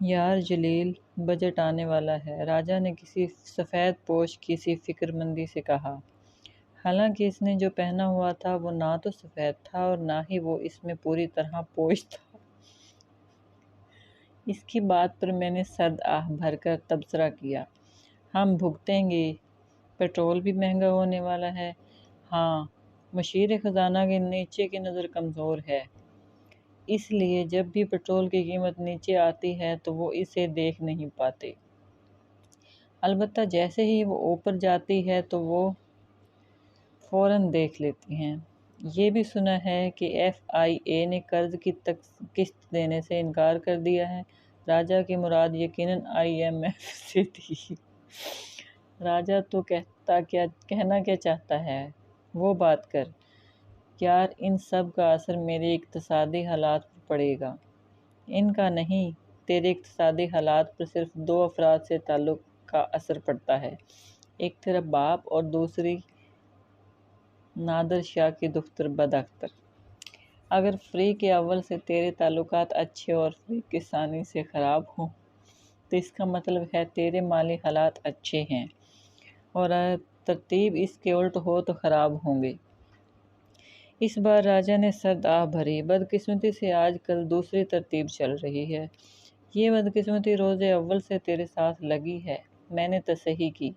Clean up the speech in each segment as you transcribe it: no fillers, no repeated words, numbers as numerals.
یار جلیل، بجٹ آنے والا ہے، راجا نے کسی سفید پوش کی سی فکر مندی سے کہا۔ حالانکہ اس نے جو پہنا ہوا تھا وہ نہ تو سفید تھا اور نہ ہی وہ اس میں پوری طرح پوش تھا۔ اس کی بات پر میں نے سرد آہ بھر کر تبصرہ کیا۔ ہم بھگتیں گے، پیٹرول بھی مہنگا ہونے والا ہے۔ ہاں، مشیر خزانہ کے نیچے کی نظر کمزور ہے، اس لیے جب بھی پیٹرول کی قیمت نیچے آتی ہے تو وہ اسے دیکھ نہیں پاتے۔ البتہ جیسے ہی وہ اوپر جاتی ہے تو وہ فوراً دیکھ لیتی ہیں۔ یہ بھی سنا ہے کہ ایف آئی اے نے قرض کی قسط دینے سے انکار کر دیا ہے۔ راجا کی مراد یقیناً آئی ایم ایف سے تھی۔ راجا تو کہنا کیا چاہتا ہے وہ بات کر۔ یار ان سب کا اثر میرے اقتصادی حالات پر پڑے گا۔ ان کا نہیں، تیرے اقتصادی حالات پر صرف دو افراد سے تعلق کا اثر پڑتا ہے، ایک تیرا باپ اور دوسری نادر شاہ کی دختر بداختر۔ اگر فری کے اول سے تیرے تعلقات اچھے اور فری کے ثانی سے خراب ہوں تو اس کا مطلب ہے تیرے مالی حالات اچھے ہیں، اور اگر ترتیب اس کے الٹ ہو تو خراب ہوں گے۔ اس بار راجا نے سرد آہ بھری۔ بدقسمتی سے آج کل دوسری ترتیب چل رہی ہے۔ یہ بدقسمتی روز اول سے تیرے ساتھ لگی ہے۔ میں نے تصحیح کی۔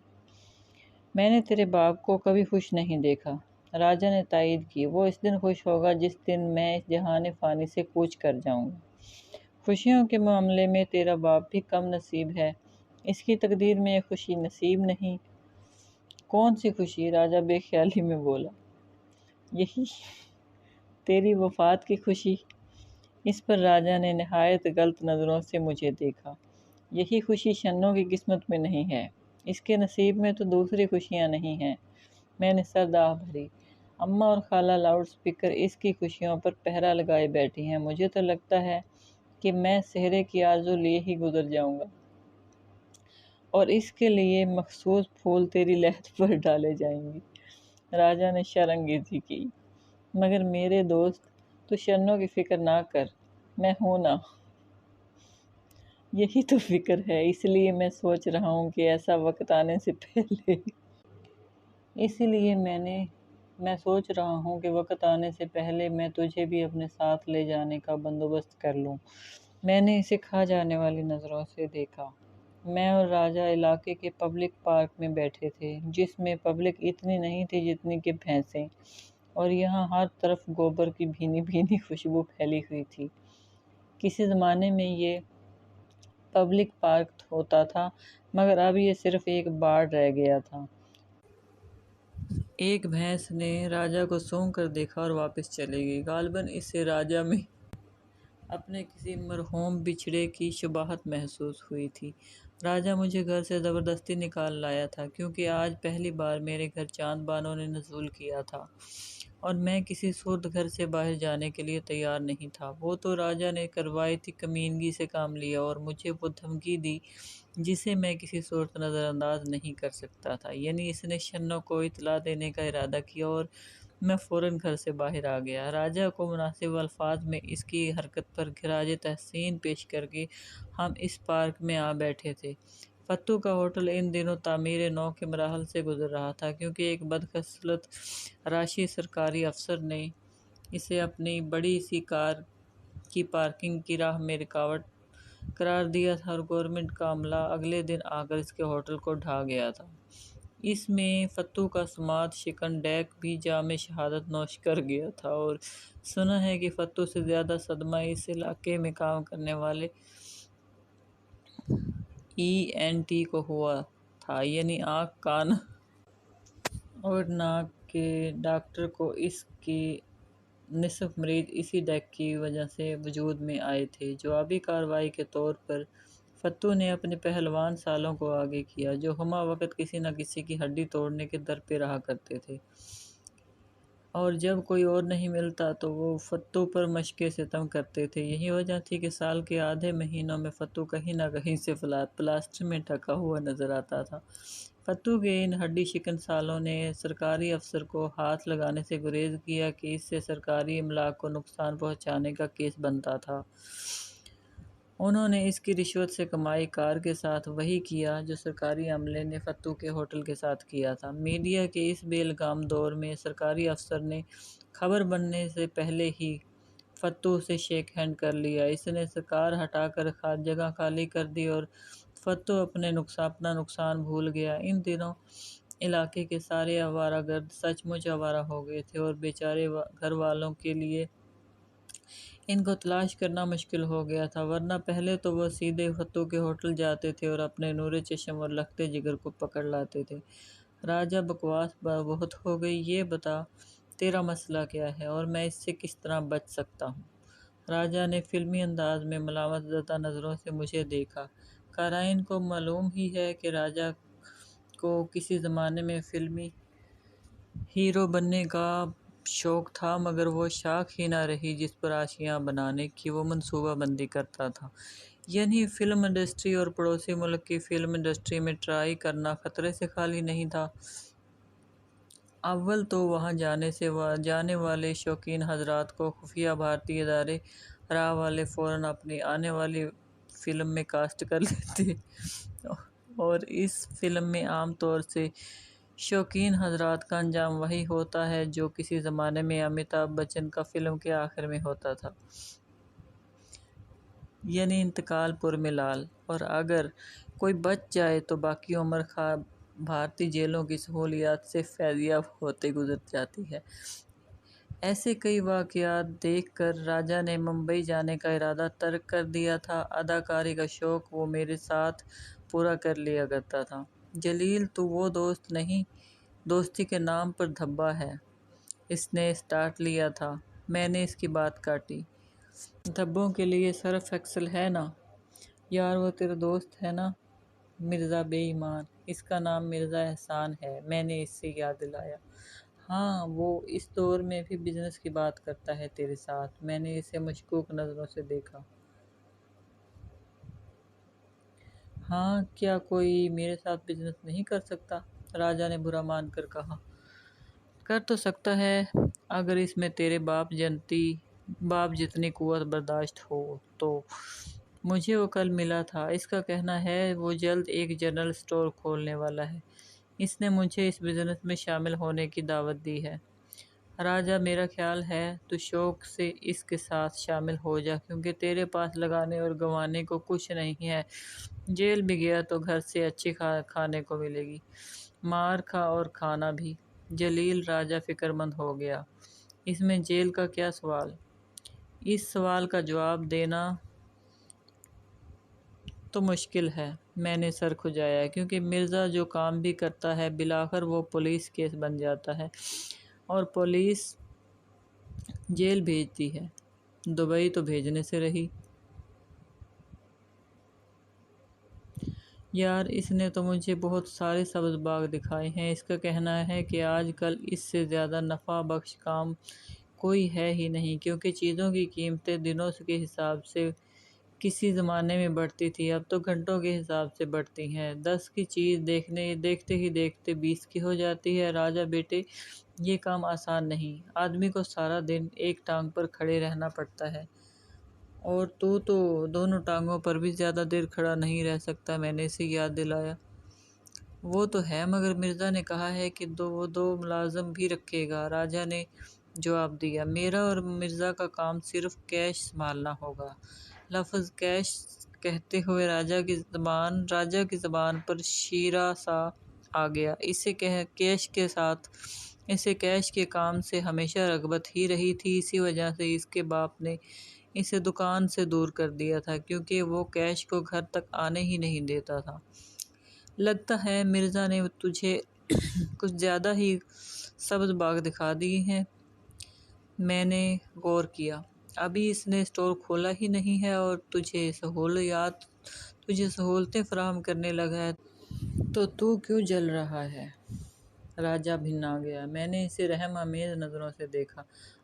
میں نے تیرے باپ کو کبھی خوش نہیں دیکھا۔ راجا نے تائید کی۔ وہ اس دن خوش ہوگا جس دن میں اس جہان فانی سے کوچ کر جاؤں گا۔ خوشیوں کے معاملے میں تیرا باپ بھی کم نصیب ہے، اس کی تقدیر میں یہ خوشی نصیب نہیں۔ کون سی خوشی؟ راجا بے خیالی میں بولا۔ یہی تیری وفات کی خوشی۔ اس پر راجا نے نہایت غلط نظروں سے مجھے دیکھا۔ یہی خوشی شنوں کی قسمت میں نہیں ہے، اس کے نصیب میں تو دوسری خوشیاں نہیں ہیں۔ میں نے سرد آہ بھری۔ اماں اور خالہ لاؤڈ سپیکر اس کی خوشیوں پر پہرا لگائے بیٹھی ہیں۔ مجھے تو لگتا ہے کہ میں سحرے کی آرزو لیے ہی گزر جاؤں گا، اور اس کے لیے مخصوص پھول تیری لحد پر ڈالے جائیں گے۔ راجا نے شرانگیزی کی۔ مگر میرے دوست، تو شنوں کی فکر نہ کر، میں ہوں نا۔ یہی تو فکر ہے، اس لیے میں سوچ رہا ہوں کہ ایسا وقت آنے سے پہلے میں تجھے بھی اپنے ساتھ لے جانے کا بندوبست کر لوں۔ میں نے اسے کھا جانے والی نظروں سے دیکھا۔ میں اور راجا علاقے کے پبلک پارک میں بیٹھے تھے، جس میں پبلک اتنی نہیں تھی جتنی کہ بھینسیں، اور یہاں ہر طرف گوبر کی بھینی بھینی خوشبو پھیلی ہوئی تھی۔ کسی زمانے میں یہ پبلک پارک ہوتا تھا، مگر اب یہ صرف ایک باڑ رہ گیا تھا۔ ایک بھینس نے راجا کو سونگھ کر دیکھا اور واپس چلی گئی۔ غالباً اسے راجا میں اپنے کسی مرحوم بچھڑے کی شباہت محسوس ہوئی تھی۔ راجا مجھے گھر سے زبردستی نکال لایا تھا، کیونکہ آج پہلی بار میرے گھر چاند بانو نے نزول کیا تھا، اور میں کسی صورت گھر سے باہر جانے کے لیے تیار نہیں تھا۔ وہ تو راجا نے روایتی کمینگی سے کام لیا اور مجھے وہ دھمکی دی جسے میں کسی صورت نظر انداز نہیں کر سکتا تھا، یعنی اس نے شنوں کو اطلاع دینے کا ارادہ کیا، اور میں فوراً گھر سے باہر آ گیا۔ راجا کو مناسب الفاظ میں اس کی حرکت پر خراج تحسین پیش کر کے ہم اس پارک میں آ بیٹھے تھے۔ فتو کا ہوٹل ان دنوں تعمیر نو کے مراحل سے گزر رہا تھا، کیونکہ ایک بدخصلت راشی سرکاری افسر نے اسے اپنی بڑی سی کار کی پارکنگ کی راہ میں رکاوٹ قرار دیا تھا، اور گورنمنٹ کا عملہ اگلے دن آ کر اس کے ہوٹل کو ڈھا گیا تھا۔ اس میں فتو کا سماط شکن ڈیک بھی جام شہادت نوش کر گیا تھا، اور سنا ہے کہ فتو سے زیادہ صدمہ اس علاقے میں کام کرنے والے ENT کو ہوا تھا، یعنی آنکھ کان اور ناک کے ڈاکٹر کو۔ اس کے نصف مریض اسی ڈیک کی وجہ سے وجود میں آئے تھے۔ جوابی کارروائی کے طور پر فتو نے اپنے پہلوان سالوں کو آگے کیا، جو ہمہ وقت کسی نہ کسی کی ہڈی توڑنے کے در پہ رہا کرتے تھے، اور جب کوئی اور نہیں ملتا تو وہ فتو پر مشقِ ستم کرتے تھے۔ یہی وجہ تھی کہ سال کے آدھے مہینوں میں فتو کہیں نہ کہیں سے پلاسٹر میں ڈھکا ہوا نظر آتا تھا۔ فتو کے ان ہڈی شکن سالوں نے سرکاری افسر کو ہاتھ لگانے سے گریز کیا کہ اس سے سرکاری املاک کو نقصان پہنچانے کا کیس بنتا تھا۔ انہوں نے اس کی رشوت سے کمائی کار کے ساتھ وہی کیا جو سرکاری عملے نے فتوح کے ہوٹل کے ساتھ کیا تھا۔ میڈیا کے اس بے لگام دور میں سرکاری افسر نے خبر بننے سے پہلے ہی فتوح سے شیک ہینڈ کر لیا۔ اس نے کار ہٹا کر جگہ خالی کر دی اور فتوح اپنا نقصان بھول گیا۔ ان دنوں علاقے کے سارے آوارہ گرد سچ مچ آوارہ ہو گئے تھے اور بیچارے گھر والوں کے لیے ان کو تلاش کرنا مشکل ہو گیا تھا، ورنہ پہلے تو وہ سیدھے فتوح کے ہوٹل جاتے تھے اور اپنے نور چشم اور لخت جگر کو پکڑ لاتے تھے۔ راجہ بکواس بہت ہو گئی، یہ بتا تیرا مسئلہ کیا ہے اور میں اس سے کس طرح بچ سکتا ہوں؟ راجہ نے فلمی انداز میں ملامت زدہ نظروں سے مجھے دیکھا۔ قارئین کو معلوم ہی ہے کہ راجہ کو کسی زمانے میں فلمی ہیرو بننے کا شوق تھا، مگر وہ شاخ ہی نہ رہی جس پر آشیاں بنانے کی وہ منصوبہ بندی کرتا تھا۔ یعنی فلم انڈسٹری اور پڑوسی ملک کی فلم انڈسٹری میں ٹرائی کرنا خطرے سے خالی نہیں تھا۔ اول تو وہاں جانے والے شوقین حضرات کو خفیہ بھارتی ادارے راہ والے فوراً اپنی آنے والی فلم میں کاسٹ کر لیتے اور اس فلم میں عام طور سے شوقین حضرات کا انجام وہی ہوتا ہے جو کسی زمانے میں امیتابھ بچن کا فلم کے آخر میں ہوتا تھا، یعنی انتقال پر میں لال، اور اگر کوئی بچ جائے تو باقی عمر بھارتی جیلوں کی سہولیات سے فیض یاب ہوتے گزر جاتی ہے۔ ایسے کئی واقعات دیکھ کر راجہ نے ممبئی جانے کا ارادہ ترک کر دیا تھا۔ اداکاری کا شوق وہ میرے ساتھ پورا کر لیا کرتا تھا۔ جلیل تو وہ دوست نہیں، دوستی کے نام پر دھبا ہے، اس نے سٹارٹ لیا تھا۔ میں نے اس کی بات کاٹی۔ دھبوں کے لیے سرف ایکسل ہے نا یار، وہ تیرا دوست ہے نا مرزا بے ایمان، اس کا نام مرزا احسان ہے، میں نے اس سے یاد دلایا۔ ہاں، وہ اس دور میں بھی بزنس کی بات کرتا ہے تیرے ساتھ، میں نے اسے مشکوک نظروں سے دیکھا۔ ہاں، کیا کوئی میرے ساتھ بزنس نہیں کر سکتا؟ راجہ نے برا مان کر کہا۔ کر تو سکتا ہے اگر اس میں تیرے باپ جتنی قوت برداشت ہو تو۔ مجھے وہ کل ملا تھا، اس کا کہنا ہے وہ جلد ایک جنرل اسٹور کھولنے والا ہے۔ اس نے مجھے اس بزنس میں شامل ہونے کی دعوت دی ہے۔ راجہ، میرا خیال ہے تو شوق سے اس کے ساتھ شامل ہو جا، کیونکہ تیرے پاس لگانے اور گنوانے کو کچھ نہیں ہے۔ جیل بھی گیا تو گھر سے اچھی کھانے کو ملے گی، مار کھا اور کھانا بھی۔ جلیل راجہ فکر مند ہو گیا۔ اس میں جیل کا کیا سوال؟ اس سوال کا جواب دینا تو مشکل ہے، میں نے سر کھجایا، کیونکہ مرزا جو کام بھی کرتا ہے بالآخر وہ پولیس کیس بن جاتا ہے اور پولیس جیل بھیجتی ہے، دبئی تو بھیجنے سے رہی۔ یار، اس نے تو مجھے بہت سارے سبز باغ دکھائے ہیں، اس کا کہنا ہے کہ آج کل اس سے زیادہ نفع بخش کام کوئی ہے ہی نہیں، کیونکہ چیزوں کی قیمتیں دنوں کے حساب سے کسی زمانے میں بڑھتی تھی، اب تو گھنٹوں کے حساب سے بڑھتی ہیں۔ 10 کی چیز دیکھتے ہی دیکھتے 20 کی ہو جاتی ہے۔ راجہ بیٹے، یہ کام آسان نہیں، آدمی کو سارا دن ایک ٹانگ پر کھڑے رہنا پڑتا ہے، اور تو دونوں ٹانگوں پر بھی زیادہ دیر کھڑا نہیں رہ سکتا، میں نے اسے یاد دلایا۔ وہ تو ہے، مگر مرزا نے کہا ہے کہ وہ 2 ملازم بھی رکھے گا، راجہ نے جواب دیا۔ میرا اور مرزا کا کام صرف کیش سنبھالنا ہوگا۔ لفظ کیش کہتے ہوئے راجہ کی زبان پر شیرہ سا آ گیا۔ اسے کیش کے کام سے ہمیشہ رغبت ہی رہی تھی، اسی وجہ سے اس کے باپ نے اسے دکان سے دور کر دیا تھا، کیونکہ وہ کیش کو گھر تک آنے ہی نہیں دیتا تھا۔ لگتا ہے مرزا نے تجھے کچھ زیادہ ہی سبز باغ دکھا دیے ہیں، میں نے غور کیا۔ ابھی اس نے اسٹور کھولا ہی نہیں ہے اور تجھے سہولتیں فراہم کرنے لگا ہے، تو کیوں جل رہا ہے؟ راجہ بھنا گیا۔ میں نے اسے رحم آمیز نظروں سے دیکھا۔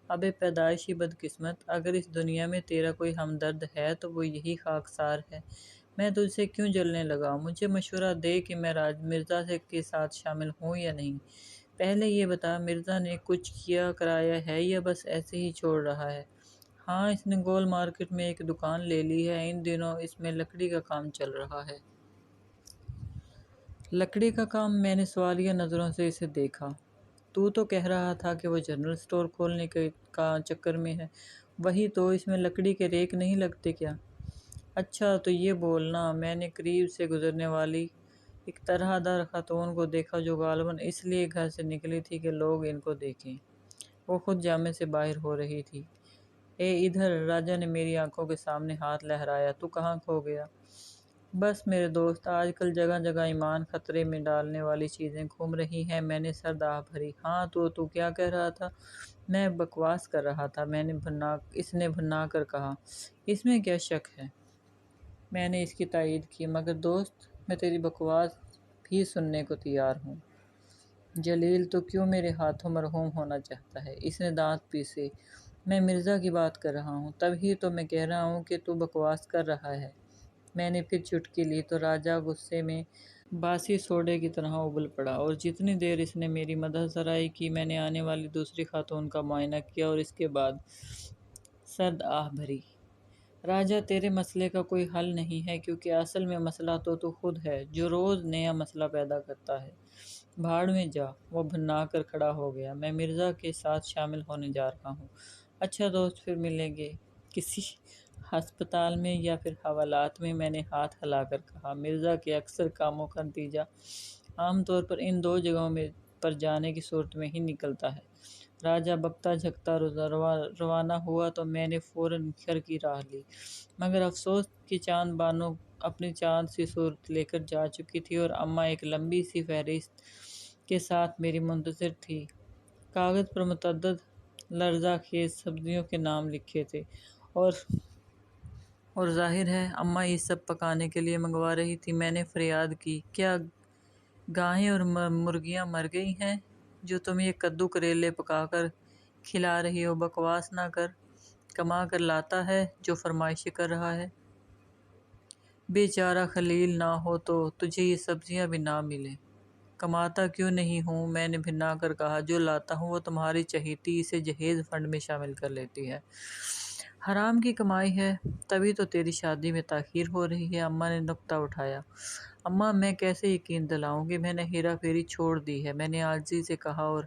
ابے پیدائشی بدقسمت، اگر اس دنیا میں تیرا کوئی ہمدرد ہے تو وہ یہی خاکسار ہے۔ میں تجھ سے کیوں جلنے لگا؟ مجھے مشورہ دے کہ میں مرزا کے ساتھ شامل ہوں یا نہیں۔ پہلے یہ بتا، مرزا نے کچھ کیا کرایا ہے یا بس ایسے ہی چھوڑ رہا ہے؟ ہاں، اس نے گول مارکیٹ میں ایک دکان لے لی ہے، ان دنوں اس میں لکڑی کا کام چل رہا ہے۔ لکڑی کا کام؟ میں نے سوالیہ نظروں سے اسے دیکھا۔ تو کہہ رہا تھا کہ وہ جنرل اسٹور کھولنے کا چکر میں ہے۔ وہی تو، اس میں لکڑی کے ریک نہیں لگتے کیا؟ اچھا تو یہ بولنا، میں نے قریب سے گزرنے والی ایک طرح دار خاتون کو دیکھا جو غالباً اس لیے گھر سے نکلی تھی کہ لوگ ان کو دیکھیں۔ وہ خود جامے سے باہر ہو رہی تھی۔ اے ادھر! راجہ نے میری آنکھوں کے سامنے ہاتھ لہرایا۔ تو کہاں کھو گیا؟ بس میرے دوست، آج کل جگہ جگہ ایمان خطرے میں ڈالنے والی چیزیں گھوم رہی ہیں۔ میں نے سر آہ بھری۔ ہاں تو کیا کہہ رہا تھا؟ میں بکواس کر رہا تھا، اس نے بھنا کر کہا۔ اس میں کیا شک ہے؟ میں نے اس کی تائید کی۔ مگر دوست، میں تیری بکواس بھی سننے کو تیار ہوں۔ جلیل تو کیوں میرے ہاتھوں مرحوم ہونا چاہتا ہے؟ اس نے دانت پیسے۔ میں مرزا کی بات کر رہا ہوں، تبھی تو میں کہہ رہا ہوں کہ تو بکواس کر رہا ہے۔ میں نے پھر چٹکی لی تو راجہ غصے میں باسی سوڈے کی طرح ابل پڑا، اور جتنی دیر اس نے میری مدح سرائی کی، میں نے آنے والی دوسری خاتون کا معائنہ کیا اور اس کے بعد سرد آہ بھری۔ راجہ، تیرے مسئلے کا کوئی حل نہیں ہے، کیونکہ اصل میں مسئلہ تو خود ہے جو روز نیا مسئلہ پیدا کرتا ہے۔ بھاڑ میں جا! وہ بھنا کر کھڑا ہو گیا۔ میں مرزا کے ساتھ شامل ہونے جا رہا ہوں۔ اچھا دوست، پھر ملیں گے کسی ہسپتال میں یا پھر حوالات میں نے ہاتھ ہلا کر کہا۔ مرزا کے اکثر کاموں کا نتیجہ عام طور پر ان دو جگہوں پر جانے کی صورت میں ہی نکلتا ہے۔ راجہ بکتا جھکتا روانہ ہوا تو میں نے فوراً گھر کی راہ لی، مگر افسوس کہ چاند بانو اپنی چاند سی صورت لے کر جا چکی تھی اور اماں ایک لمبی سی فہرست کے ساتھ میری منتظر تھی۔ کاغذ پر متعدد لرزہ خیز سبزیوں کے نام لکھے تھے، اور ظاہر ہے اماں یہ سب پکانے کے لیے منگوا رہی تھی۔ میں نے فریاد کی، کیا گائیں اور مرغیاں مر گئی ہیں جو تم یہ کدو کریلے پکا کر کھلا رہی ہو؟ بکواس نہ کر، کما کر لاتا ہے جو فرمائشیں کر رہا ہے۔ بے چارہ خلیل نہ ہو تو تجھے یہ سبزیاں بھی نہ ملیں۔ کماتا کیوں نہیں ہوں؟ میں نے بھنا کر کہا۔ جو لاتا ہوں وہ تمہاری چہیتی اسے جہیز فنڈ میں شامل کر لیتی ہے۔ حرام کی کمائی ہے، تبھی تو تیری شادی میں تاخیر ہو رہی ہے۔ اماں نے نکتہ اٹھایا۔ اماں، میں کیسے یقین دلاؤں کہ میں نے ہیرا پھیری چھوڑ دی ہے؟ میں نے عاجزی سے کہا، اور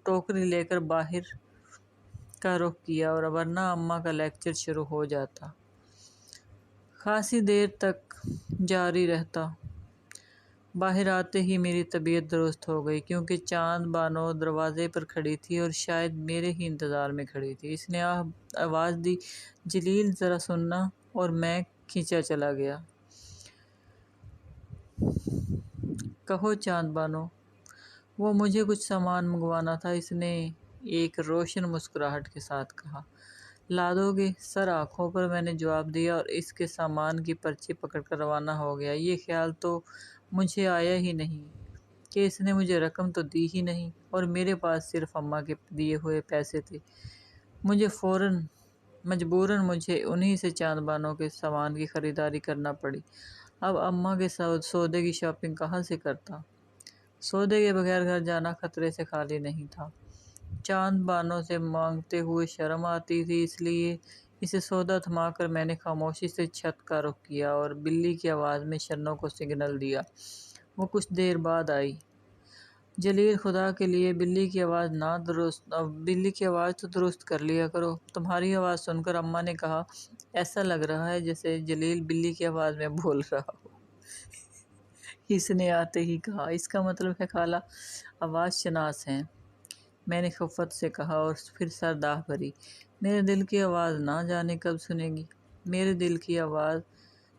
ٹوکری لے کر باہر کا رخ کیا، اور ورنہ اماں کا لیکچر شروع ہو جاتا۔ خاصی دیر تک جاری رہتا۔ باہر آتے ہی میری طبیعت درست ہو گئی، کیونکہ چاند بانو دروازے پر کھڑی تھی اور شاید میرے ہی انتظار میں کھڑی تھی۔ اس نے آواز دی، جلیل ذرا سننا، اور میں کھنچا چلا گیا۔ کہو چاند بانو۔ وہ مجھے کچھ سامان منگوانا تھا، اس نے ایک روشن مسکراہٹ کے ساتھ کہا۔ لا دو گے؟ سر آنکھوں پر میں نے جواب دیا، اور اس کے سامان کی پرچی پکڑ کر روانہ ہو گیا۔ یہ خیال تو مجھے آیا ہی نہیں کہ اس نے مجھے رقم تو دی ہی نہیں، اور میرے پاس صرف اماں کے دیے ہوئے پیسے تھے۔ مجبوراً مجھے انہی سے چاند بانو کے سامان کی خریداری کرنا پڑی۔ اب اماں کے سودے کی شاپنگ کہاں سے کرتا؟ سودے کے بغیر گھر جانا خطرے سے خالی نہیں تھا۔ چاند بانو سے مانگتے ہوئے شرم آتی تھی، اس لیے اسے سودا تھما کر میں نے خاموشی سے چھت کا رخ کیا اور بلی کی آواز میں شنوں کو سگنل دیا۔ وہ کچھ دیر بعد آئی۔ جلیل، خدا کے لیے بلی کی آواز تو درست کر لیا کرو۔ تمہاری آواز سن کر اماں نے کہا، ایسا لگ رہا ہے جیسے جلیل بلی کی آواز میں بول رہا ہو۔ اس نے آتے ہی کہا، اس کا مطلب ہے خالہ آواز شناس ہیں۔ میں نے خفت سے کہا، اور پھر سر آہ بھری۔ میرے دل کی آواز نہ جانے کب سنے گی؟ میرے دل کی آواز؟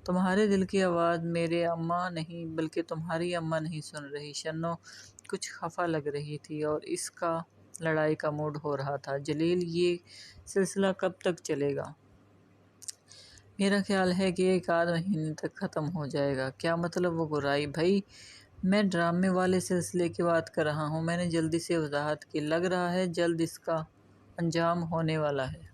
تمہارے دل کی آواز میرے اماں نہیں بلکہ تمہاری اماں نہیں سن رہی۔ شنوں کچھ خفا لگ رہی تھی، اور اس کا لڑائی کا موڈ ہو رہا تھا۔ جلیل، یہ سلسلہ کب تک چلے گا؟ میرا خیال ہے کہ ایک آدھ مہینے تک ختم ہو جائے گا۔ کیا مطلب؟ وہ گھرائی۔ بھئی، میں ڈرامے والے سلسلے کی بات کر رہا ہوں۔ میں نے جلدی سے وضاحت کی۔ لگ رہا ہے جلد اس کا انجام ہونے والا ہے۔